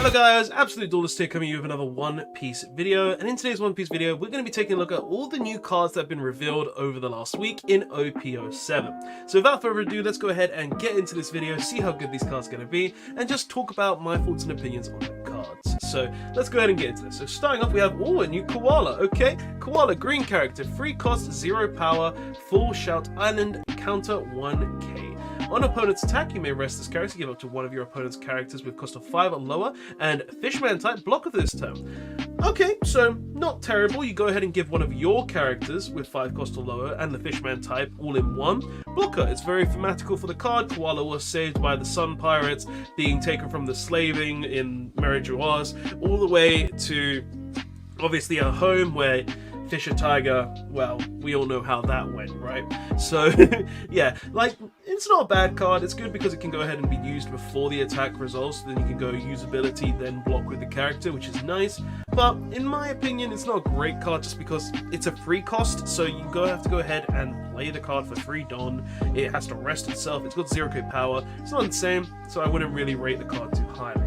Hello guys, Absolute Duelist here coming to you with another One Piece video, and in today's One Piece video we're going to be taking a look at all the new cards that have been revealed over the last week in OP07. So without further ado, let's go ahead and get into this video, see how good these cards are going to be, and just talk about my thoughts and opinions on the cards. So let's go ahead and get into this. So starting off we have, a new Koala, okay? Koala, green character, free cost, 0 power, full shout island, counter 1k. On opponent's attack, you may rest this character, give up to one of your opponent's characters with cost of 5 or lower, and Fishman type blocker this turn. Okay, so not terrible. You go ahead and give one of your characters with 5 cost or lower and the Fishman type all in one blocker. It's very thematical for the card. Koala was saved by the Sun Pirates, being taken from the slaving in Merijoaz all the way to obviously a home where Fisher Tiger, well, we all know how that went, right? So, yeah, like, it's not a bad card. It's good because it can go ahead and be used before the attack resolves, so then you can go usability, then block with the character, which is nice. But, in my opinion, it's not a great card just because it's a free cost, so you have to go ahead and play the card for free Don. It has to rest itself. It's got 0k power. It's not insane, so I wouldn't really rate the card too highly.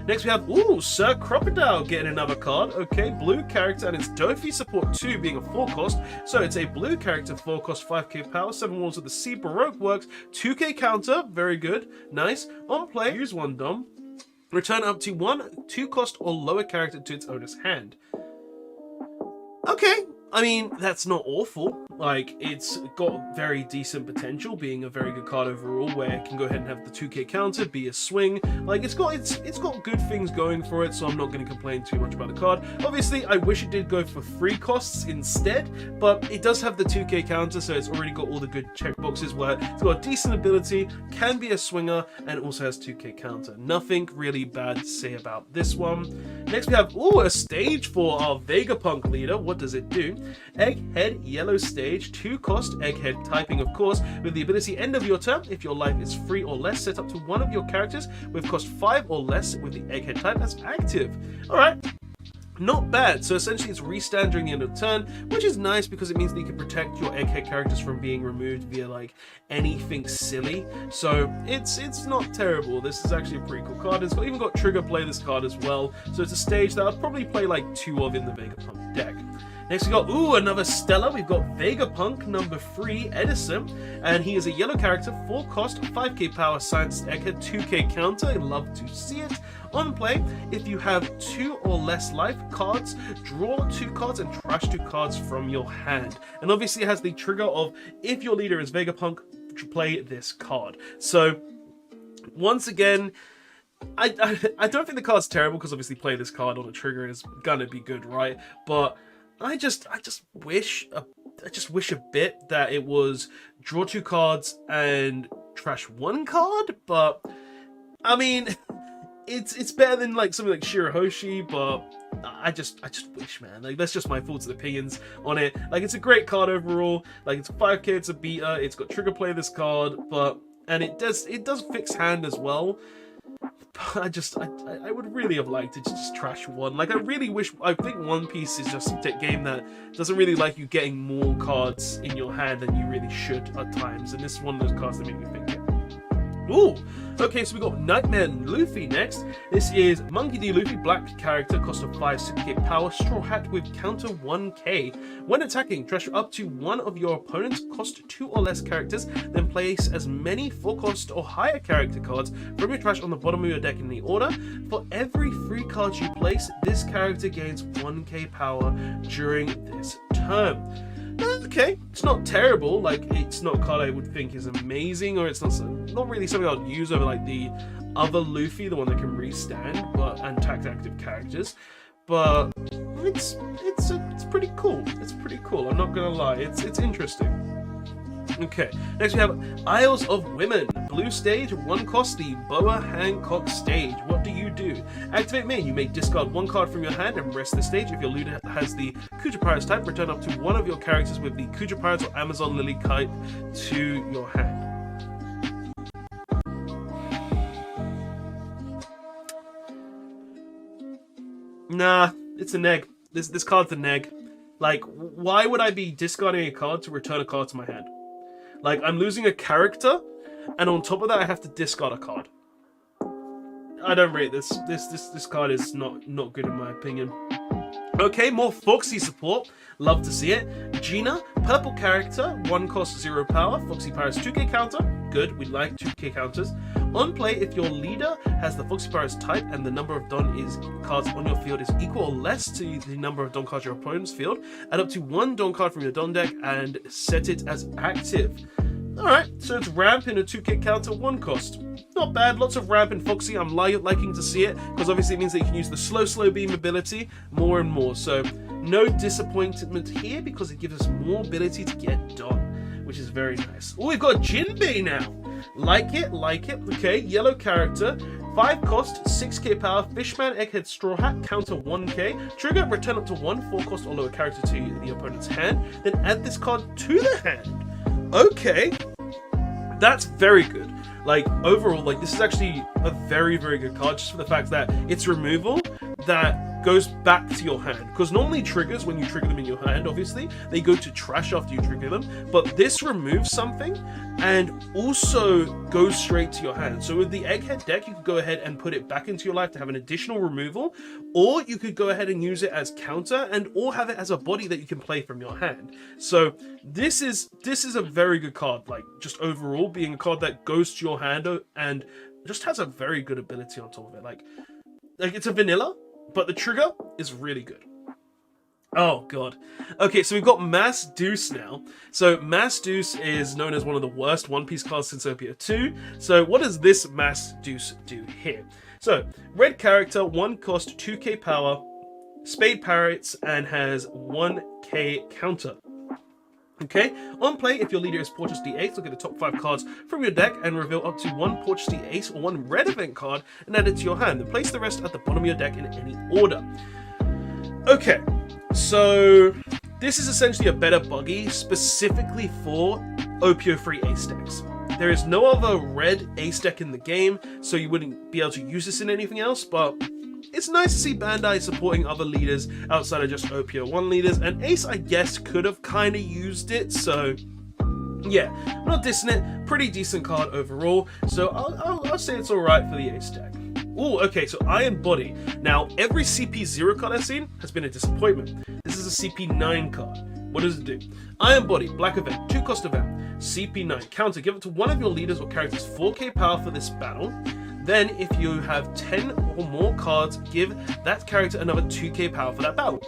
Next we have, Sir Crocodile getting another card. Okay, blue character, and it's Dofi support 2 being a 4 cost. So it's a blue character, 4 cost, 5k power, 7 Walls of the Sea, Baroque works, 2k counter, very good, nice. On play, use 1 Dom. Return up to 1 2 cost or lower character to its owner's hand. Okay, I mean, that's not awful. Like, it's got very decent potential, being a very good card overall, where it can go ahead and have the 2k counter, be a swing. Like, it's got good things going for it, so I'm not going to complain too much about the card. Obviously, I wish it did go for free costs instead, but it does have the 2k counter, so it's already got all the good checkboxes where it's got a decent ability, can be a swinger, and also has 2k counter. Nothing really bad to say about this one. Next, we have, a stage for our Vegapunk leader. What does it do? Egghead, yellow stage, 2 cost, Egghead typing of course, with the ability end of your turn, if your life is 3 or less, set up to one of your characters with cost 5 or less with the Egghead type as active. Alright, not bad. So essentially it's restand during the end of the turn, which is nice because it means that you can protect your Egghead characters from being removed via like anything silly. So it's not terrible. This is actually a pretty cool card. It's even got trigger play this card as well. So it's a stage that I'd probably play like 2 of in the Vegapunk deck. Next we got, another Stella. We've got Vegapunk number 3, Edison, and he is a yellow character, 4 cost, 5k power, science egghead, 2k counter. I'd love to see it. On play, if you have 2 or less life cards, draw 2 cards and trash 2 cards from your hand. And obviously it has the trigger of, if your leader is Vegapunk, play this card. So, once again, I don't think the card's terrible because obviously play this card on a trigger is gonna be good, right? But I just wish a bit that it was draw 2 cards and trash 1 card, but I mean it's better than like something like Shirahoshi, but I just wish, man. Like, that's just my thoughts and opinions on it. Like, it's a great card overall. Like, it's 5k, it's a beta, it's got trigger play this card, and it does fix hand as well. I would really have liked to just trash 1. Like, I think One Piece is just a game that doesn't really like you getting more cards in your hand than you really should at times, and this is one of those cards that make me think it. Okay, so we got Nightmare Luffy next. This is Monkey D. Luffy, black character, cost of 5, 6k power, straw hat with counter 1k. When attacking, trash up to one of your opponent's cost 2 or less characters, then place as many 4 cost or higher character cards from your trash on the bottom of your deck in the order. For every 3 cards you place, this character gains 1k power during this turn. Okay, it's not terrible. Like, it's not a card I would think is amazing, or it's not really something I'd use over like the other Luffy, the one that can restand and attack active characters. But it's pretty cool. It's pretty cool. I'm not gonna lie. It's interesting. Okay, next we have Isles of Women. Blue stage, 1 cost, the Boa Hancock stage. What do? Activate main. You may discard 1 card from your hand and rest the stage. If your leader has the Kuja Pirates type, return up to one of your characters with the Kuja Pirates or Amazon Lily type to your hand. Nah, it's a neg. This card's a neg. Like, why would I be discarding a card to return a card to my hand? Like, I'm losing a character, and on top of that, I have to discard a card. I don't rate this. This card is not good in my opinion. Okay, more Foxy support. Love to see it. Gina, purple character, 1 cost, 0 power. Foxy Pirates 2k counter. Good, we like 2k counters. On play, if your leader has the Foxy Pirates type and the number of Don cards on your field is equal or less to the number of Don cards your opponent's field, add up to 1 Don card from your Don deck and set it as active. Alright, so it's ramp in a 2k counter, 1 cost. Not bad, lots of ramp in Foxy. I'm liking to see it, because obviously it means that you can use the slow beam ability more and more. So no disappointment here, because it gives us more ability to get done, which is very nice. Oh, we've got Jinbei now. Like it. Okay, yellow character, 5 cost, 6k power, Fishman, Egghead, Straw Hat, counter 1k. Trigger, return up to 1 4 cost or lower character to the opponent's hand. Then add this card to the hand. Okay, that's very good. Like, overall, like, this is actually a very good card, just for the fact that it's removal that goes back to your hand. Because normally triggers, when you trigger them in your hand, obviously, they go to trash after you trigger them. But this removes something and also goes straight to your hand. So with the Egghead deck, you could go ahead and put it back into your life to have an additional removal. Or you could go ahead and use it as counter, and or have it as a body that you can play from your hand. So this is a very good card, like, just overall being a card that goes to your hand and just has a very good ability on top of it. Like it's a vanilla, but the trigger is really good. Oh god. Okay, so we've got Mass Deuce now. So Mass Deuce is known as one of the worst One Piece cards since OP07. So what does this Mass Deuce do here? So red character, 1 cost, 2k power, Spade Pirates, and has 1k counter. Okay, on play, if your leader is Portraits D8, look at the top 5 cards from your deck and reveal up to 1 Portraits D8 or 1 red event card and add it to your hand. Then place the rest at the bottom of your deck in any order. Okay, so this is essentially a better buggy specifically for OP03 ace decks. There is no other red ace deck in the game, so you wouldn't be able to use this in anything else, but it's nice to see Bandai supporting other leaders outside of just OP01 leaders, and Ace, I guess, could have kind of used it, so yeah, I'm not dissing it. Pretty decent card overall, so I'll say it's alright for the Ace deck. Oh, okay, so Iron Body. Now, every CP0 card I've seen has been a disappointment. This is a CP9 card. What does it do? Iron Body, black event, 2 cost event, CP9, counter, give it to one of your leaders or characters 4k power for this battle. Then, if you have 10 or more cards, give that character another 2k power for that battle.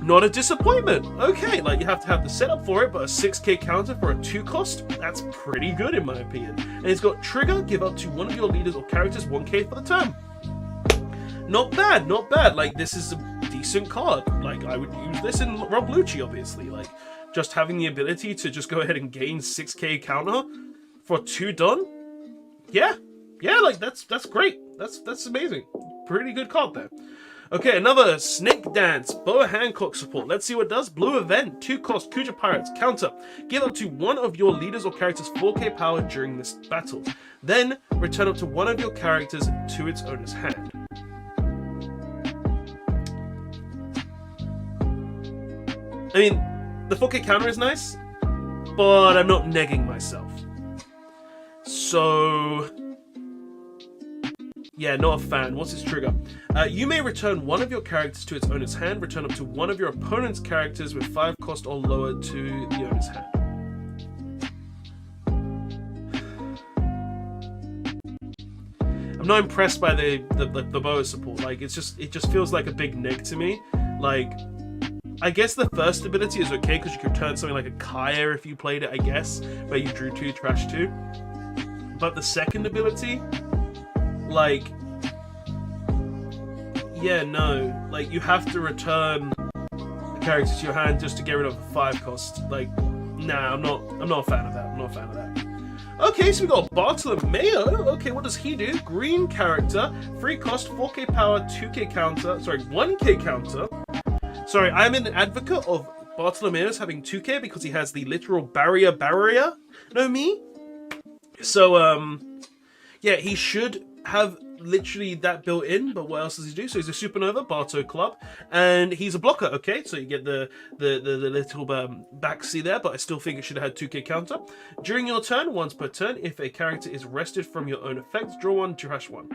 Not a disappointment. Okay, like, you have to have the setup for it, but a 6k counter for a 2 cost, that's pretty good in my opinion. And it's got trigger, give up to one of your leaders or characters 1k for the turn. Not bad, not bad. Like, this is a decent card. Like, I would use this in Rob Lucci, obviously. Like, just having the ability to just go ahead and gain 6k counter for 2 done. Yeah, like, that's great. That's amazing. Pretty good card there. Okay, another Snake Dance, Boa Hancock support. Let's see what it does. Blue event, 2 cost, Kuja Pirates, counter. Give up to one of your leaders or characters 4k power during this battle. Then, return up to one of your characters to its owner's hand. I mean, the 4k counter is nice, but I'm not negging myself. So yeah, not a fan. What's its trigger? You may return one of your characters to its owner's hand. Return up to one of your opponent's characters with 5 cost or lower to the owner's hand. I'm not impressed by the Boa support. Like, it just feels like a big neg to me. Like, I guess the first ability is okay because you could turn something like a Kaya if you played it, I guess, where you drew 2, trash 2. But the second ability, like, yeah, no. Like, you have to return the character to your hand just to get rid of the 5 cost. Like, nah, I'm not a fan of that. I'm not a fan of that. Okay, so we got Bartolomeo. Okay, what does he do? Green character, 3 cost, 4k power, 2k counter. Sorry, 1k counter. Sorry, I'm an advocate of Bartolomeo's having 2k because he has the literal barrier. No me? So, yeah, he should have literally that built in, but what else does he do? So he's a Supernova, Barto Club, and he's a blocker, okay? So you get the little backseat there, but I still think it should have had 2k counter. During your turn, once per turn, if a character is rested from your own effects, draw one, trash one.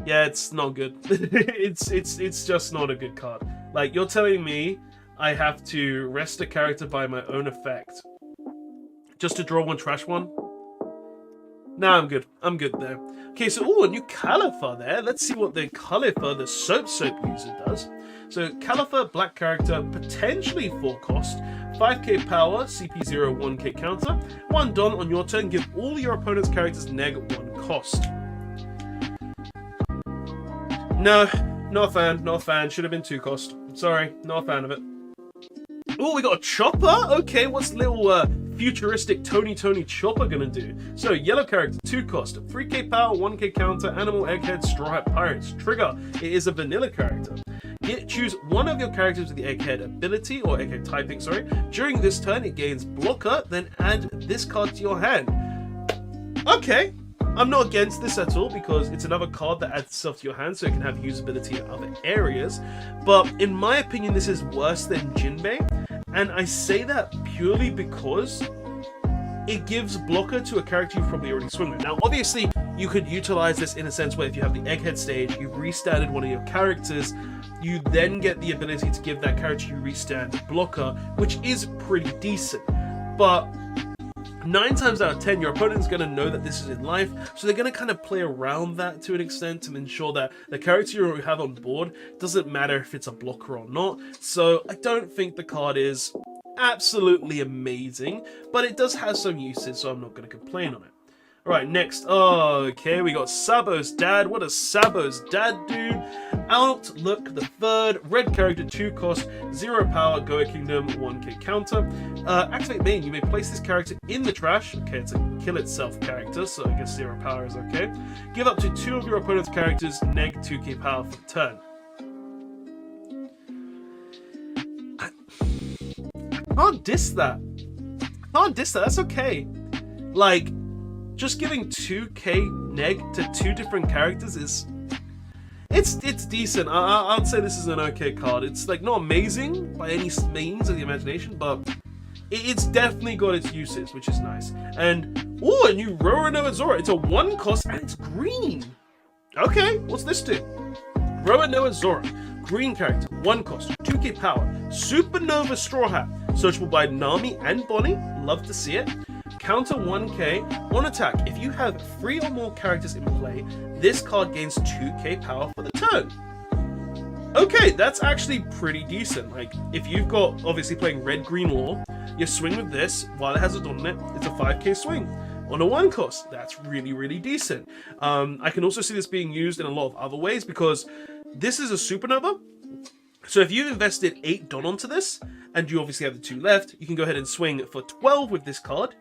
Yeah, it's not good. it's just not a good card. Like, you're telling me I have to rest a character by my own effect just to draw one, trash one? Nah, I'm good. I'm good there. Okay, so, a new Caliphar there. Let's see what the Caliphar, the Soap user, does. So, Caliphar, black character, potentially 4 cost, 5k power, CP0, 1k counter. 1 Don on your turn, give all your opponent's characters neg 1 cost. No, not a fan, not a fan. Should have been 2 cost. Sorry, not a fan of it. Oh, we got a Chopper? Okay, what's little futuristic Tony Chopper gonna do? So, yellow character, 2 cost, 3k power, 1k counter, animal, egghead, straw hat, pirates. Trigger, it is a vanilla character. Choose one of your characters with the egghead ability, or egghead typing, sorry. During this turn, it gains blocker, then add this card to your hand. Okay. I'm not against this at all because it's another card that adds itself to your hand so it can have usability in other areas. But in my opinion, this is worse than Jinbei. And I say that purely because it gives blocker to a character you've probably already swung with. Now, obviously, you could utilize this in a sense where if you have the egghead stage, you've restarted one of your characters, you then get the ability to give that character you restand blocker, which is pretty decent. But 9 times out of 10, your opponent's going to know that this is in life, so they're going to kind of play around that to an extent to ensure that the character you have on board doesn't matter if it's a blocker or not. So I don't think the card is absolutely amazing, but it does have some uses, so I'm not going to complain on it. Alright, next. Okay, we got Sabo's dad. What does Sabo's dad do? Outlook the third, red character, 2 cost, 0 power, Goa Kingdom, 1k counter. Activate main, you may place this character in the trash. Okay, it's a kill itself character, so I guess 0 power is okay. Give up to 2 of your opponent's characters, neg 2k power for the turn. I can't diss that. That's okay. Like, just giving 2k neg to 2 different characters is... It's decent. I'd say this is an okay card. It's like not amazing by any means of the imagination, but it's definitely got its uses, which is nice. And, a new Roanoa Zora. It's a 1 cost and it's green. Okay, what's this do? Roanoa Zora. Green character, 1 cost, 2k power, Supernova Straw Hat. Searchable by Nami and Bonnie. Love to see it. Counter 1k. On attack, if you have 3 or more characters in play, this card gains 2k power for the turn. Okay, that's actually pretty decent. Like, if you've got, obviously playing red-green law, you swing with this, while it has a dot on it, it's a 5k swing. On a 1 cost, that's really, really decent. I can also see this being used in a lot of other ways, because this is a Supernova. So if you've invested 8 Don onto this, and you obviously have the 2 left, you can go ahead and swing for 12 with this card,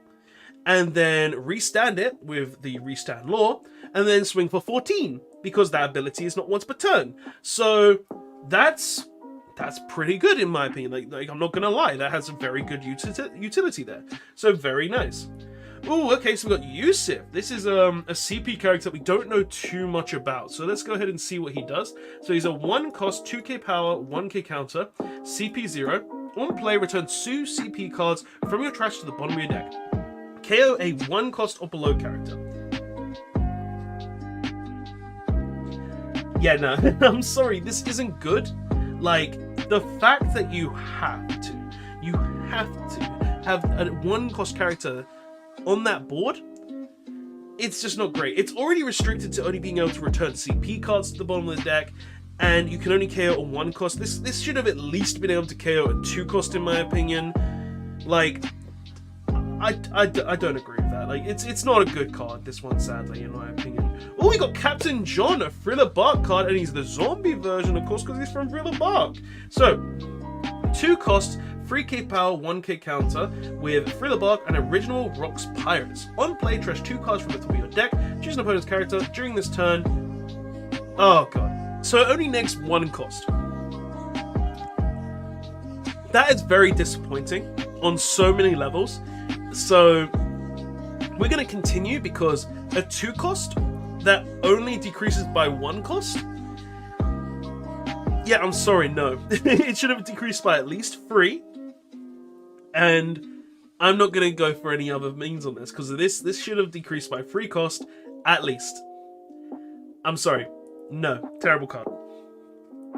and then restand it with the restand law, and then swing for 14, because that ability is not once per turn. So that's pretty good in my opinion. Like I'm not gonna lie, that has a very good utility there. So very nice. Oh, okay, so we got Yusuf. This is a CP character that we don't know too much about. So let's go ahead and see what he does. So he's a 1 cost, 2k power, 1k counter, CP 0. On play, return 2 CP cards from your trash to the bottom of your deck. KO a 1 cost or below character. Yeah, no, I'm sorry, this isn't good. Like, the fact that you have to have a 1 cost character on that board, it's just not great. It's already restricted to only being able to return CP cards to the bottom of the deck, and you can only KO a 1 cost. This should have at least been able to KO a 2 cost in my opinion. Like, I don't agree with that. Like, it's not a good card, this one, sadly, in my opinion. Oh, we got Captain John, a Thriller Bark card, and he's the zombie version, of course, because he's from Thriller Bark. So, 2 costs, 3k power, 1k counter, with Thriller Bark and Original Rocks Pirates. On play, trash 2 cards from the top of your deck, choose an opponent's character during this turn. Oh god. So it only negs 1 cost. That is very disappointing on so many levels. So we're going to continue because a 2 cost that only decreases by 1 cost? Yeah, I'm sorry, no. It should have decreased by at least 3. And I'm not going to go for any other means on this, because this should have decreased by 3 cost at least. I'm sorry. No. Terrible card.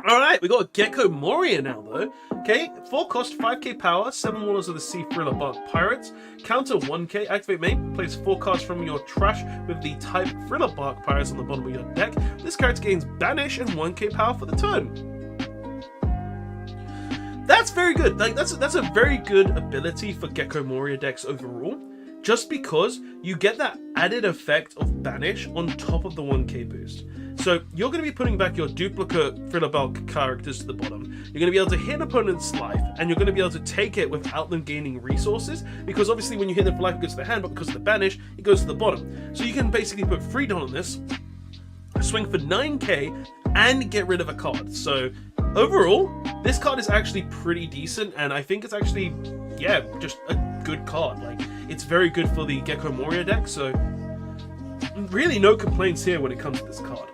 Alright, we got Gecko Moria now, though. Okay, 4 cost, 5k power, 7 Warlords of the Sea Thriller Bark Pirates. Counter 1k, activate main, place 4 cards from your trash with the type Thriller Bark Pirates on the bottom of your deck. This character gains Banish and 1k power for the turn. That's very good. Like that's a very good ability for Gecko Moria decks overall, just because you get that added effect of Banish on top of the 1k boost. So you're going to be putting back your duplicate Thriller Bulk characters to the bottom. You're going to be able to hit an opponent's life, and you're going to be able to take it without them gaining resources, because obviously when you hit them for life it goes to the hand, but because of the Banish it goes to the bottom. So you can basically put 3 down on this, swing for 9k, and get rid of a card. So overall, this card is actually pretty decent, and I think it's actually, yeah, just a good card. Like, it's very good for the Gecko Moria deck, so really no complaints here when it comes to this card.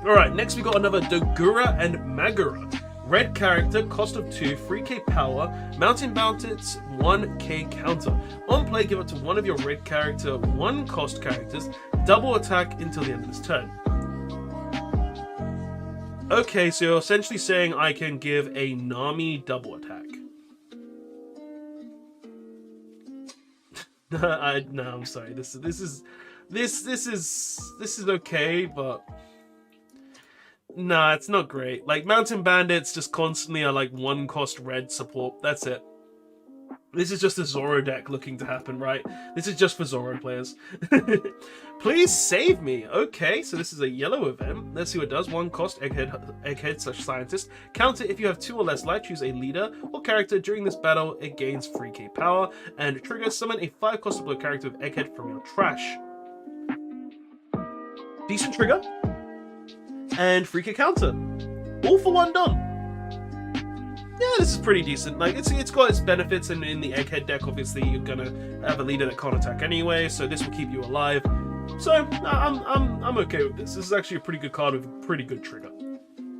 Alright, next we got another Dogura and Magura. Red character, cost of 2, 3k power, Mountain Bandits, 1k counter. On play, give up to one of your red character 1 cost characters, double attack until the end of this turn. Okay, so you're essentially saying I can give a Nami double attack. No, I'm sorry. This is okay, but nah, it's not great. Like, Mountain Bandits just constantly are like 1 cost red support. That's it. This is just a Zoro deck looking to happen, right? This is just for Zoro players. Please save me. Okay, so this is a yellow event. Let's see what it does. 1 cost, egghead/scientist. Counter if you have 2 or less life, choose a leader or character. During this battle, it gains 3k power. And trigger, summon a 5 cost blue character with egghead from your trash. Decent trigger. And 3k counter. All for 1 done. Yeah, this is pretty decent. Like, it's got its benefits, and in the egghead deck, obviously, you're gonna have a leader that can't attack anyway, so this will keep you alive. So I'm okay with this. This is actually a pretty good card with a pretty good trigger.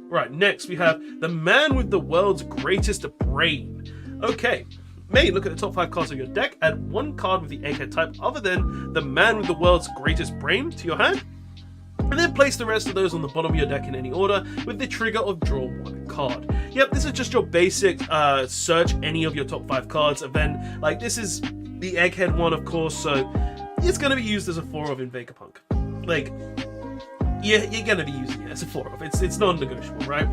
Right, next we have the man with the world's greatest brain. Okay, main, look at the top 5 cards of your deck. Add 1 card with the egghead type other than the man with the world's greatest brain to your hand. And then place the rest of those on the bottom of your deck in any order with the trigger of draw 1 card. Yep, this is just your basic search any of your top 5 cards event. Like, this is the egghead one, of course, so it's going to be used as a 4-of in Vegapunk. Like, yeah, you're going to be using it as a 4-of. It's non-negotiable, right?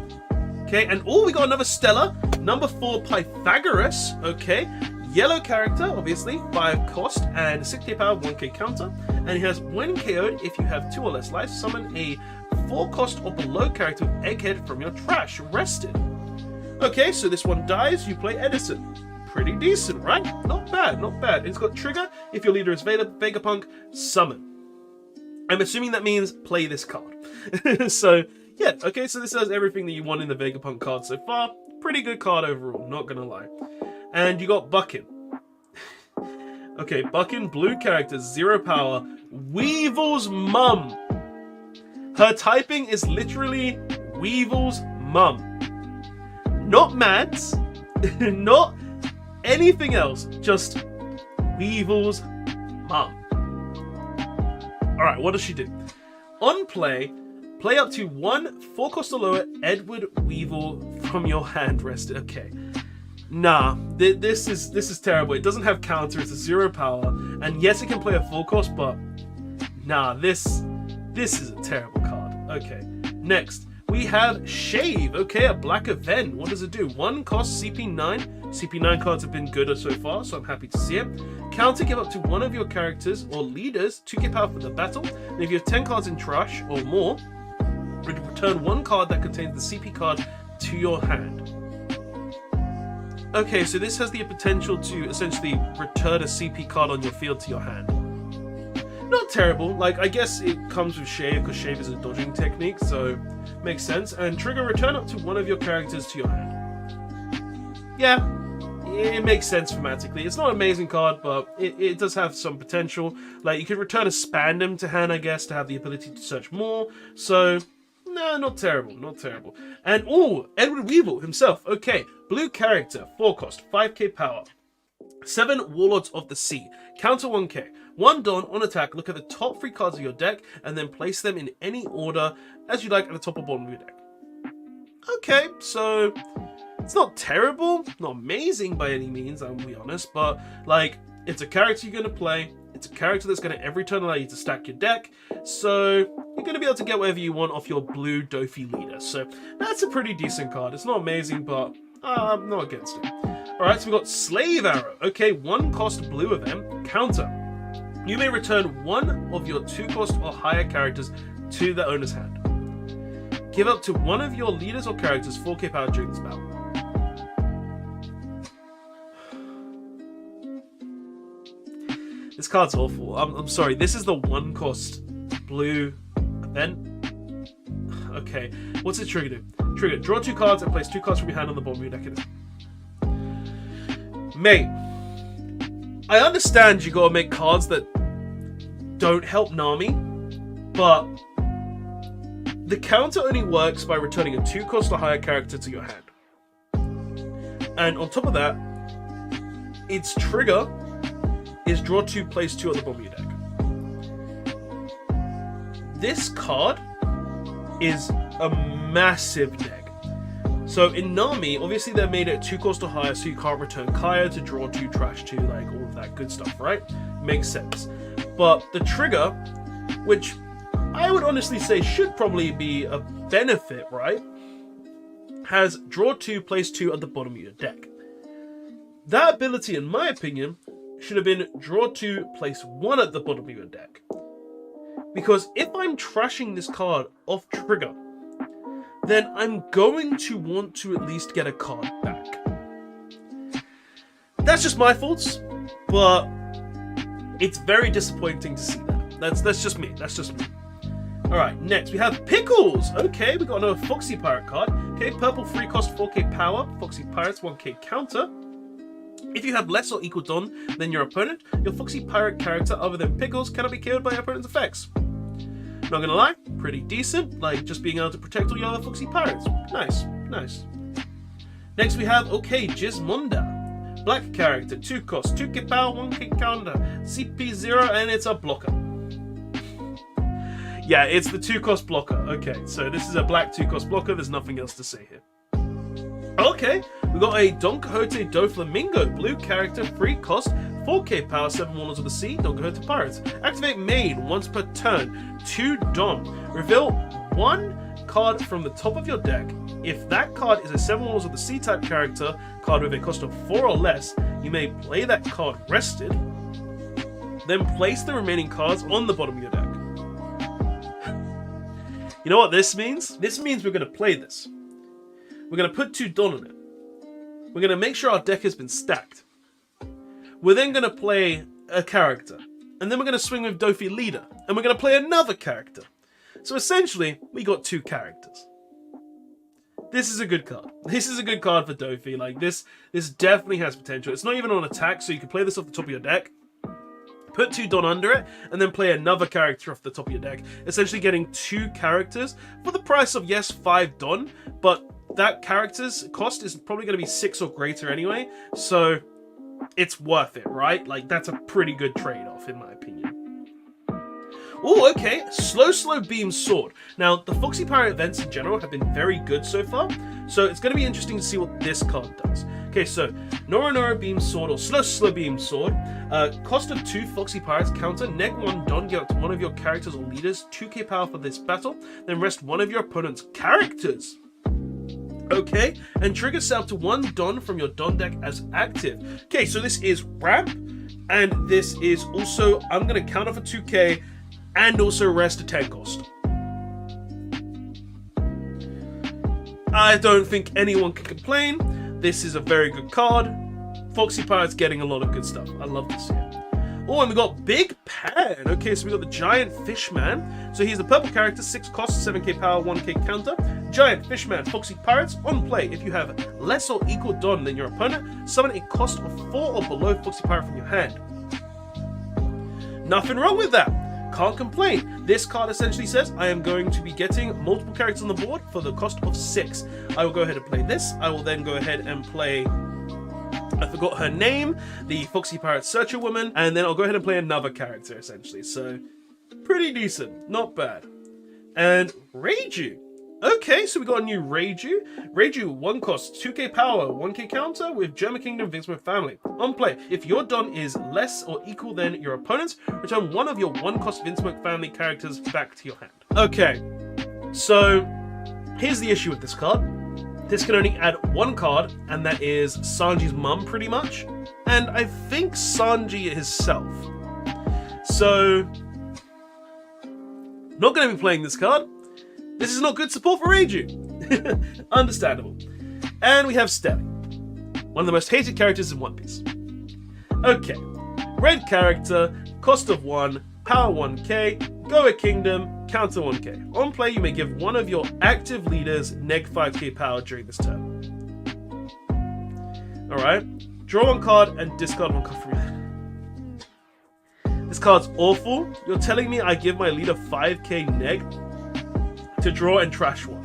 Okay, and we got another Stellar, number 4 Pythagoras, okay. Yellow character, obviously, 5 cost and 6k power, 1k counter. And he has when KO'd, if you have 2 or less life, summon a 4 cost or below character with egghead from your trash, rested. Okay, so this one dies, you play Edison. Pretty decent, right? Not bad, not bad. It's got trigger, if your leader is Vegapunk, summon. I'm assuming that means play this card. So, yeah, okay, so this has everything that you want in the Vegapunk card so far. Pretty good card overall, not gonna lie. And you got Buckin. Okay, Buckin, blue character, 0 power, Weevil's mum. Her typing is literally Weevil's mum. Not Mads, not anything else, just Weevil's mum. Alright, what does she do? On play, play up to 1 4 cost or lower Edward Weevil from your hand rested. Okay. Nah, this is terrible. It doesn't have counter, it's a 0 power. And yes, it can play a full cost, but nah, this is a terrible card. Okay, next, we have Shave. Okay, a black event. What does it do? 1 cost, CP9. CP9 cards have been good so far, so I'm happy to see it. Counter, give up to one of your characters or leaders 2k power for the battle. And if you have 10 cards in trash or more, return 1 card that contains the CP card to your hand. Okay, so this has the potential to essentially return a CP card on your field to your hand. Not terrible. Like, I guess it comes with Shave, because Shave is a dodging technique, so makes sense. And trigger, return up to one of your characters to your hand. Yeah, it makes sense thematically. It's not an amazing card, but it does have some potential. Like, you could return a Spandam to hand, I guess, to have the ability to search more. So, no, not terrible, not terrible. And, oh, Edward Weevil himself. Okay, blue character, 4 cost, 5k power. 7 Warlords of the Sea. Counter 1k. 1 Don on attack, look at the top 3 cards of your deck, and then place them in any order as you like at the top or bottom of your deck. Okay, so it's not terrible, not amazing by any means, I'll be honest, but like, it's a character you're going to play, it's a character that's going to every turn allow you to stack your deck, so you're going to be able to get whatever you want off your blue Dofi leader, so that's a pretty decent card. It's not amazing, but I'm not against it. Alright, so we've got Slave Arrow. Okay, 1 cost blue event, counter. You may return 1 of your 2 cost or higher characters to the owner's hand. Give up to 1 of your leaders or characters 4k power during this battle. This card's awful. I'm sorry, this is the 1 cost blue event. Okay, what's it trigger do? Trigger, draw 2 cards and place 2 cards from your hand on the bottom of your deck. Mate, I understand you gotta make cards that don't help Nami, but the counter only works by returning a 2 cost or higher character to your hand. And on top of that, its trigger is draw 2, place 2 on the bottom of your deck. This card is a massive neg. So in Nami, obviously they made it 2 cost or higher, so you can't return Kaya to draw 2, trash 2, like all of that good stuff, right? Makes sense. But the trigger, which I would honestly say should probably be a benefit, right? Has draw 2, place 2 at the bottom of your deck. That ability, in my opinion, should have been draw 2, place 1 at the bottom of your deck. Because if I'm trashing this card off trigger, then I'm going to want to at least get a card back. That's just my thoughts, but it's very disappointing to see that. That's just me. That's just me. Alright, next we have Pickles. Okay, we got another Foxy Pirate card. Okay, purple 3 cost 4k power. Foxy Pirates 1k counter. If you have less or equal Don than your opponent, your Foxy Pirate character other than Pickles cannot be killed by your opponent's effects. Not gonna lie, pretty decent, like just being able to protect all your other Foxy Pirates. Nice, nice. Next we have, okay, Gizmonda. Black character, 2 cost, 2k power, 1k counter, CP0, and it's a blocker. Yeah, it's the 2 cost blocker. Okay, so this is a black 2 cost blocker, there's nothing else to say here. Okay, we got a Don Quixote Doflamingo, blue character, 3 cost, 4k power, 7 Warlords of the Sea, Don Quixote Pirates. Activate main once per turn, 2 Don. Reveal 1 card from the top of your deck. If that card is a 7 Warlords of the Sea type character card with a cost of 4 or less, you may play that card rested, then place the remaining cards on the bottom of your deck. You know what this means? This means we're going to play this. We're going to put 2 Don on it. We're going to make sure our deck has been stacked. We're then going to play a character. And then we're going to swing with Dofi Leader. And we're going to play another character. So essentially, we got 2 characters. This is a good card. This is a good card for Dofi. Like, this definitely has potential. It's not even on attack, so you can play this off the top of your deck. Put 2 Don under it, and then play another character off the top of your deck. Essentially getting 2 characters for the price of, yes, 5 Don, but that character's cost is probably going to be 6 or greater anyway, so it's worth it, right? Like, that's a pretty good trade-off, in my opinion. Oh, okay, Slow Beam Sword. Now, the Foxy Pirate events in general have been very good so far, so it's going to be interesting to see what this card does. Okay, so Noro Beam Sword, or Slow Beam Sword, cost of 2 Foxy Pirates, counter, neg 1 Don, give up to 1 of your characters or leaders, 2k power for this battle, then rest 1 of your opponent's characters. Okay, and trigger set up to 1 Don from your Don deck as active. Okay, so this is ramp, and this is also, I'm going to counter for 2k, and also rest a 10 cost. I don't think anyone can complain. This is a very good card. Foxy Pirate's getting a lot of good stuff. I love to see it. Oh, and we got Big Pan. Okay, so we got the Giant Fish Man. So he's the purple character, 6 cost, 7k power, 1k counter. Giant, Fishman, Foxy Pirates. On play, if you have less or equal Don than your opponent, summon a cost of 4 or below Foxy Pirate from your hand. Nothing wrong with that. Can't complain. This card essentially says I am going to be getting multiple characters on the board for the cost of 6. I will go ahead and play this. I will then go ahead and play, I forgot her name, the Foxy Pirate Searcher Woman, and then I'll go ahead and play another character essentially. So pretty decent, not bad. And Reiju. Okay, so we got a new Reiju. Reiju, 1 cost, 2k power, 1k counter with German Kingdom Vinsmoke family. On play, if your Don is less or equal than your opponent's, return 1 of your 1 cost Vinsmoke family characters back to your hand. Okay, so here's the issue with this card. This can only add 1 card, and that is Sanji's mum, pretty much. And I think Sanji himself. So, not going to be playing this card. This is not good support for Reiju. Understandable. And we have Stelly, one of the most hated characters in One Piece. Okay, red character, cost of 1, power 1k, go a kingdom, counter 1k. On play, you may give one of your active leaders neg 5k power during this turn. Alright, draw 1 card and discard 1 card from your hand. This card's awful. You're telling me I give my leader 5k neg to draw and trash 1?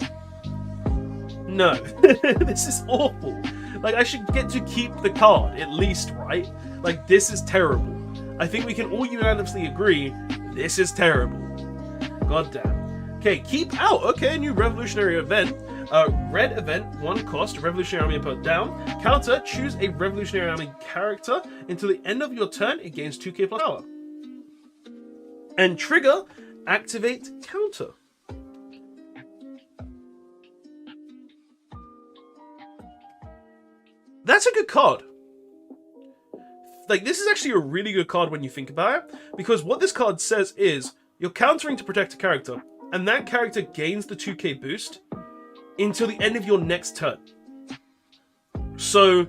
No. This is awful. Like, I should get to keep the card, at least, right? Like, this is terrible. I think we can all unanimously agree, this is terrible. God damn. Okay, keep out. Okay, new revolutionary event. Red event, 1 cost, Revolutionary Army put down. Counter, choose a Revolutionary Army character. Until the end of your turn, it gains 2k plus power. And trigger, activate counter. That's a good card. Like, this is actually a really good card when you think about it, because what this card says is you're countering to protect a character, and that character gains the 2k boost until the end of your next turn. So,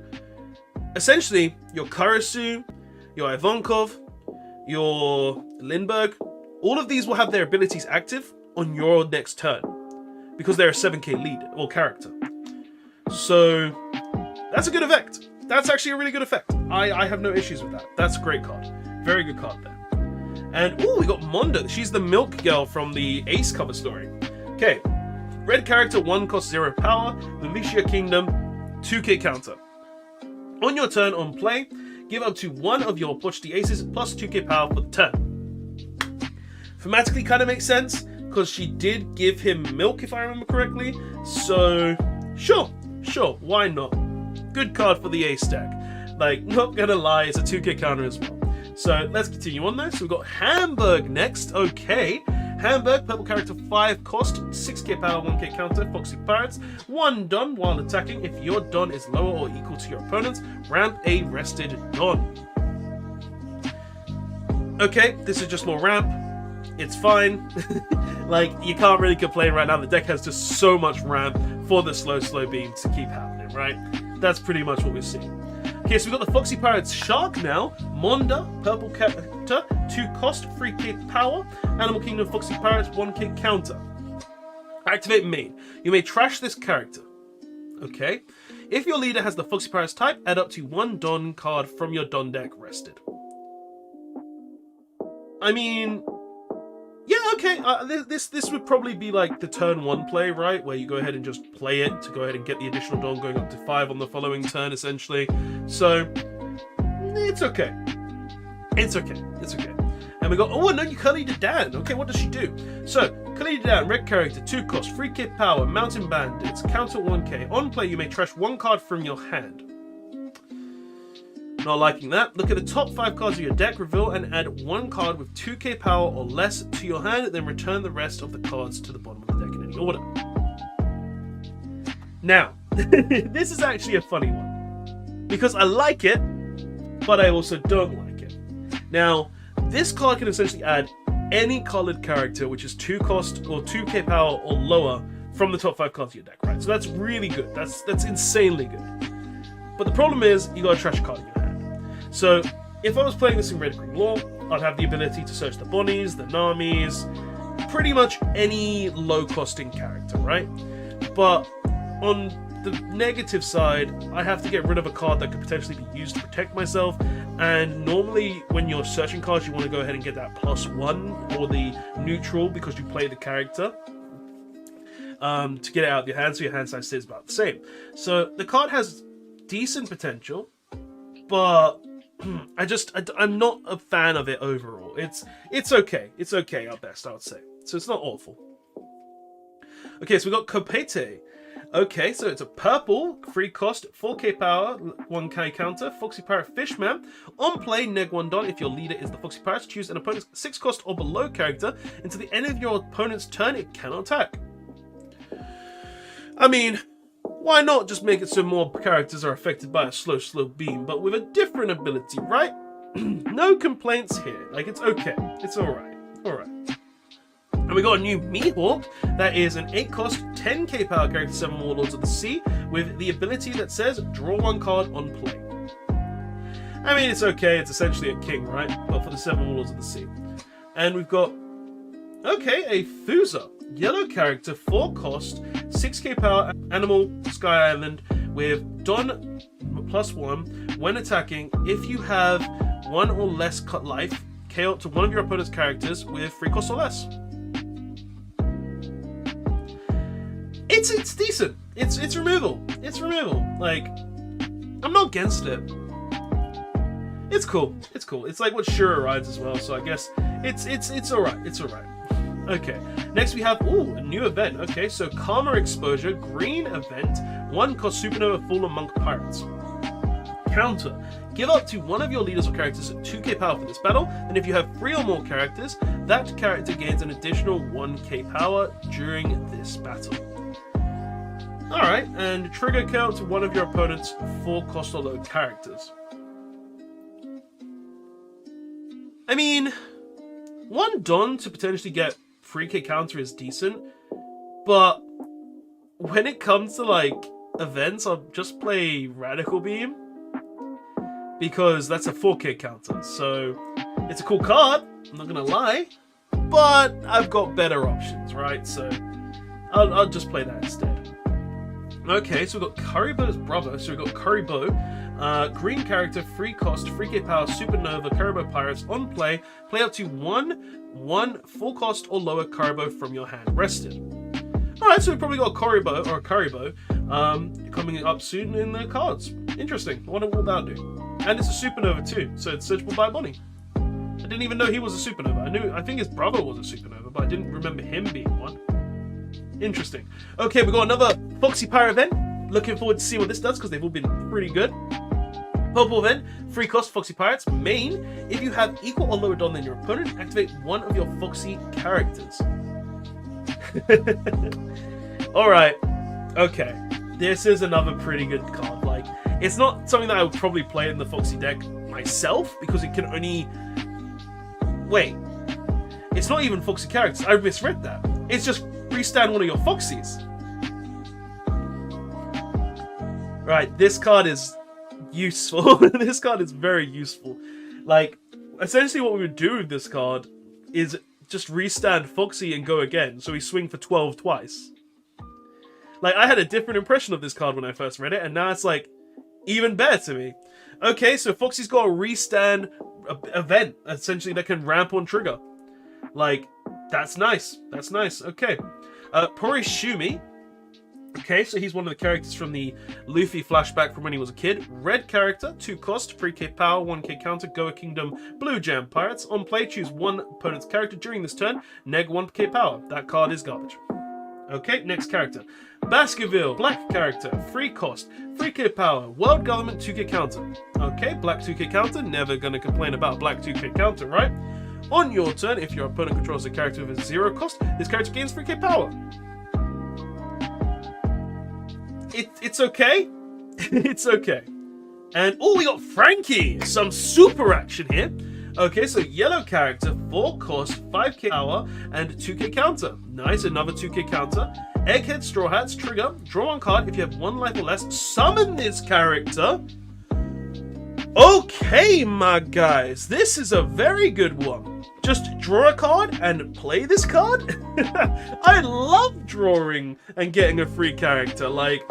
essentially, your Karasu, your Ivankov, your Lindbergh, all of these will have their abilities active on your next turn, because they're a 7k lead or character. So, that's a good effect. That's actually a really good effect. I have no issues with that. That's a great card. Very good card there. And, ooh, we got Mondo. She's the milk girl from the Ace cover story. Okay. Red character, 1 cost 0 power. Lucia Kingdom, 2k counter. On your turn on play, give up to 1 of your Pochti Aces plus 2k power for the turn. Thematically kind of makes sense, because she did give him milk, if I remember correctly. So, sure, why not? Good card for the A stack. Like, not gonna lie, it's a 2k counter as well. So let's continue on there. So we've got Hamburg next. Okay. Hamburg, purple character, 5 cost, 6k power, 1k counter, Foxy Pirates. 1 Don while attacking. If your Don is lower or equal to your opponent's, ramp a rested Don. Okay, this is just more ramp. It's fine. Like, you can't really complain right now. The deck has just so much ramp for the slow beam to keep happening, right? That's pretty much what we're seeing. Okay, so we've got the Foxy Pirates Shark now. Monda, purple character, 2 cost, 3k power. Animal Kingdom Foxy Pirates, 1k counter. Activate main. You may trash this character. Okay. If your leader has the Foxy Pirates type, add up to 1 Don card from your Don deck rested. I mean, yeah, okay. This would probably be like the turn 1 play, right? Where you go ahead and just play it to go ahead and get the additional Don going up to 5 on the following turn, essentially. So, it's okay. It's okay. And we got, oh no, you Curly Dan. Okay, what does she do? So, Curly Dan, red character, 2 cost, 3k power, Mountain Bandits, counter 1k. On play, you may trash 1 card from your hand. Not liking that. Look at the top 5 cards of your deck, reveal and add 1 card with 2k power or less to your hand, then return the rest of the cards to the bottom of the deck in any order. Now, this is actually a funny one, because I like it, but I also don't like it. Now, this card can essentially add any colored character which is 2 cost or 2k power or lower from the top 5 cards of your deck, right? So that's really good. That's insanely good. But the problem is, you got a trash card in your hand. So, if I was playing this in Red Green Law, I'd have the ability to search the Bonnies, the Namis, pretty much any low-costing character, right? but on the negative side, I have to get rid of a card that could potentially be used to protect myself, and normally when you're searching cards, you want to go ahead and get that +1 or the neutral because you play the character to get it out of your hand, so your hand size stays about the same. So the card has decent potential, but I'm not a fan of it overall. It's okay. It's okay at best, I would say. So it's not awful. Okay, so we got Copete. Okay, so it's a purple, free cost, 4k power, 1k counter, Foxy Pirate Fishman. On play, neg 1 Don. If your leader is the Foxy Pirates, choose an opponent's 6 cost or below character. Until the end of your opponent's turn, it cannot attack. I mean, why not just make it so more characters are affected by a slow beam, but with a different ability, right? No complaints here. Like, it's okay. It's alright. Alright. And we got a new Mihawk that is an 8 cost, 10k power character, 7 Warlords of the Sea, with the ability that says draw 1 card on play. I mean, it's okay, it's essentially a king, right? But for the 7 Warlords of the Sea. And we've got, okay, a Fusa, yellow character, 4 cost, 6k power, animal, Sky Island, with Don +1. When attacking, if you have 1 or less cut life, KO to one of your opponent's characters with 3 cost or less. It's decent. It's removal. It's removal. Like, I'm not against it. It's cool. It's cool. It's like what Shura rides as well, so I guess it's alright. It's alright. Okay. Next we have a new event. Okay, so Karma Exposure, green event, 1 cost Supernova Fallen Monk Pirates. Counter. Give up to one of your leaders or characters 2k power for this battle, and if you have 3 or more characters, that character gains an additional 1k power during this battle. Alright, and trigger count to one of your opponent's 4 cost or low characters. I mean, 1 Don to potentially get 3k counter is decent, but when it comes to like events, I'll just play Radical Beam because that's a 4k counter. So it's a cool card, I'm not gonna lie, but I've got better options, right? So I'll just play that instead. Okay, so we've got Karibo's brother. So we've got Karibo, green character, 3 cost, 3k power, Supernova, Karibo Pirates. On play, play up to one 4 cost or lower Karibo from your hand rested. Alright, so we've probably got Karibo, or Karibo, coming up soon in the cards. Interesting, I wonder what that'll do. And it's a Supernova too, so it's searchable by Bonnie. I didn't even know he was a Supernova. I think his brother was a Supernova, but I didn't remember him being one. Interesting. Okay, we got another Foxy Pirate event. Looking forward to see what this does because they've all been pretty good. Purple event, 3 cost Foxy Pirates. Main, if you have equal or lower Don than your opponent, activate one of your Foxy characters. Alright, okay. This is another pretty good card. Like, it's not something that I would probably play in the Foxy deck myself because it can only... Wait. It's not even Foxy characters. I misread that. It's just restand one of your Foxies. Right, this card is useful. This card is very useful. Like, essentially what we would do with this card is just restand Foxy and go again, so we swing for 12 twice. Like, I had a different impression of this card when I first read it, and now it's like, even better to me. Okay, so Foxy's got a restand event, essentially, that can ramp on trigger. Like, that's nice. That's nice. Okay. Porishumi. Okay, so he's one of the characters from the Luffy flashback from when he was a kid. Red character, 2 cost, 3k power, 1k counter, Goa Kingdom, Blue Jam Pirates. On play, choose one opponent's character during this turn, neg 1k power. That card is garbage. Okay, next character. Baskerville, black character, 3 cost, 3k power, World Government, 2k counter. Okay, black 2k counter, never gonna complain about black 2k counter, right? On your turn, if your opponent controls a character with a 0 cost, this character gains 3k power. It's okay. It's okay. And, we got Frankie! Some super action here. Okay, so yellow character, 4 cost, 5k power, and 2k counter. Nice, another 2k counter. Egghead, Straw Hats, trigger, draw 1 card. If you have 1 life or less, summon this character. Okay, my guys, this is a very good one. Just draw a card and play this card? I love drawing and getting a free character. Like,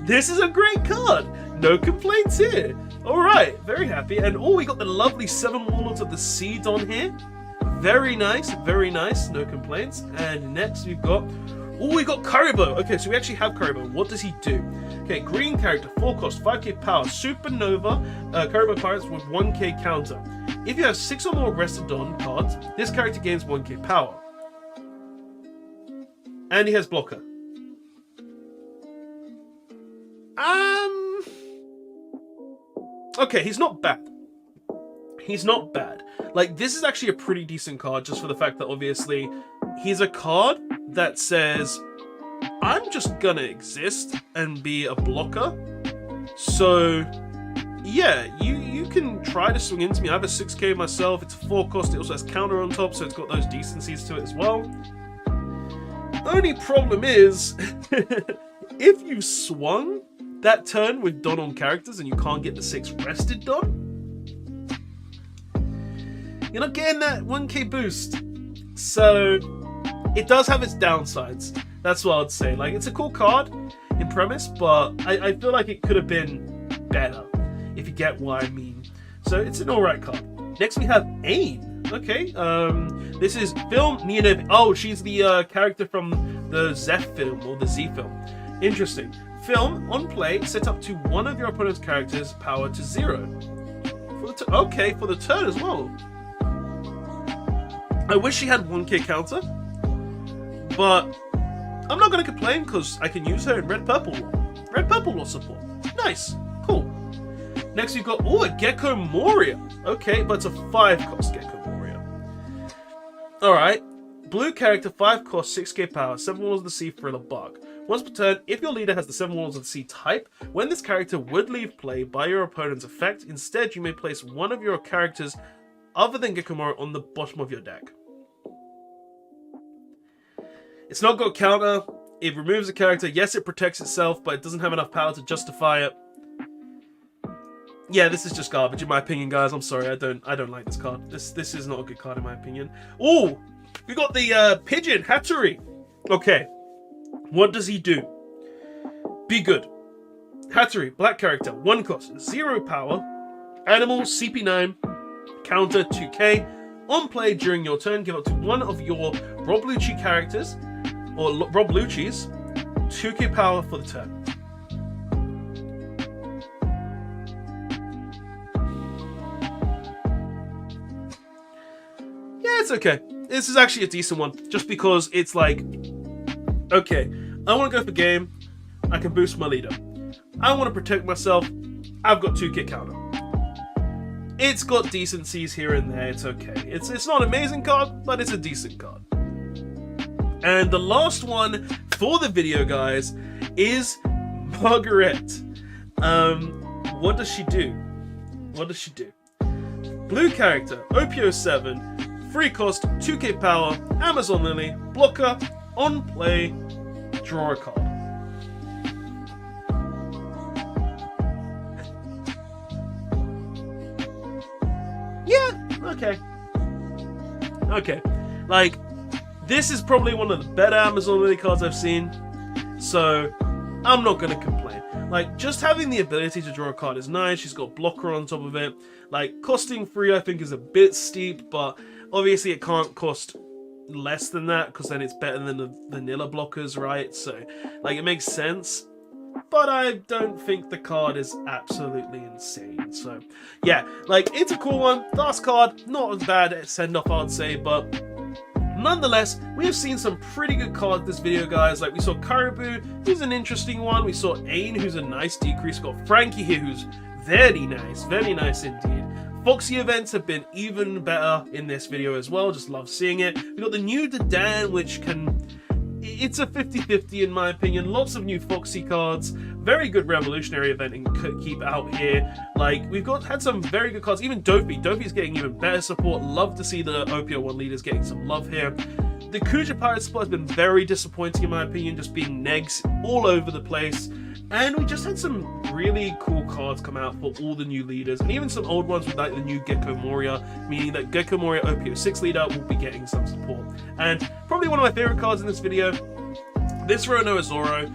this is a great card. No complaints here. Alright, very happy. And oh, we got the lovely 7 Warlords of the Sea on here. Very nice, no complaints. And next we've got, oh, we got Karibo. Okay, so we actually have Karibo. What does he do? Okay, green character, 4 cost, 5k power, Supernova, Karibo Pirates with 1k counter. If you have 6 or more Rested On cards, this character gains 1k power. And he has blocker. Okay, he's not bad. He's not bad. Like, this is actually a pretty decent card, just for the fact that obviously he's a card that says, I'm just gonna exist and be a blocker. So yeah, you can try to swing into me. I have a 6k myself. It's a 4 cost. It also has counter on top, so it's got those decencies to it as well. Only problem is, if you swung that turn with Don on characters and you can't get the 6 rested Don, you're not getting that 1k boost. So it does have its downsides. That's what I'd say. Like, it's a cool card in premise, but I feel like it could have been better, if you get what I mean. So it's an alright card. Next we have Arn't. Okay, this is film Neonova. Oh, she's the character from the Zeph film, or the Z film. Interesting. Film, on play, set up to one of your opponent's characters' power to 0. Okay, for the turn as well. I wish she had 1k counter, but I'm not going to complain because I can use her in Red Purple Law support. Nice, cool. Next we've got, oh, a Gecko Moria. Okay, but it's a 5 cost Gecko Moria. Alright, blue character, 5 cost, 6k power, 7 Walls of the Sea for a buck. Once per turn, if your leader has the 7 Walls of the Sea type, when this character would leave play by your opponent's effect, instead you may place one of your characters other than Gecko Moria on the bottom of your deck. It's not got counter, it removes a character, yes it protects itself, but it doesn't have enough power to justify it. Yeah, this is just garbage in my opinion, guys. I'm sorry, I don't like this card. This is not a good card in my opinion. Oh, we got the Pigeon, Hattori. Okay, what does he do? Be good. Hattori, black character, 1 cost, 0 power, animal, CP9, counter 2k. On play during your turn, give up to one of your Rob Lucci characters, or Rob Lucci's, 2k power for the turn. Yeah, it's okay. This is actually a decent one, just because it's like, okay, I want to go for game, I can boost my leader. I want to protect myself, I've got 2k counter. It's got decencies here and there, it's okay. It's not an amazing card, but it's a decent card. And the last one for the video, guys, is Margaret. What does she do? What does she do? Blue character, OP07, 3 cost, 2k power, Amazon Lily, blocker, on play, draw a card. Yeah, okay. Okay, like, this is probably one of the better Amazon Lily cards I've seen, so I'm not going to complain. Like, just having the ability to draw a card is nice. She's got blocker on top of it. Like, costing 3 I think is a bit steep, but obviously it can't cost less than that, because then it's better than the vanilla blockers, right? So, like, it makes sense. But I don't think the card is absolutely insane. So, yeah, like, it's a cool one. Last card, not as bad at send-off, I'd say, but nonetheless, we have seen some pretty good cards this video, guys. Like, we saw Caribou, who's an interesting one. We saw Arn't, who's a nice decrease. We got Frankie here, who's very nice indeed. Foxy events have been even better in this video as well. Just love seeing it. We got the new Dadan, which can... It's a 50-50 in my opinion. Lots of new Foxy cards. Very good revolutionary event and keep out here. Like, we've had some very good cards. Even Dopey. Dopey's getting even better support. Love to see the OP01 leaders getting some love here. The Kuja Pirate support has been very disappointing in my opinion. Just being negs all over the place. And we just had some really cool cards come out for all the new leaders, and even some old ones with like the new Gecko Moria, meaning that Gecko Moria OP06 leader will be getting some support. And probably one of my favorite cards in this video, this Rono Zoro.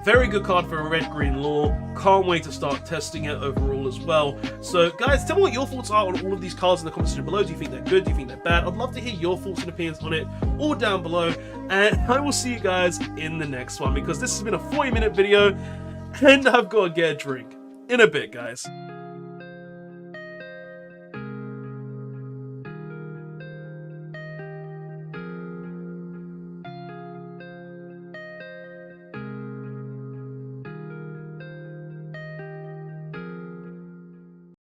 Very good card for a red-green lore. Can't wait to start testing it overall as well. So guys, tell me what your thoughts are on all of these cards in the comment section below. Do you think they're good? Do you think they're bad? I'd love to hear your thoughts and opinions on it all down below. And I will see you guys in the next one, because this has been a 40-minute video and I've got to get a drink in a bit, guys.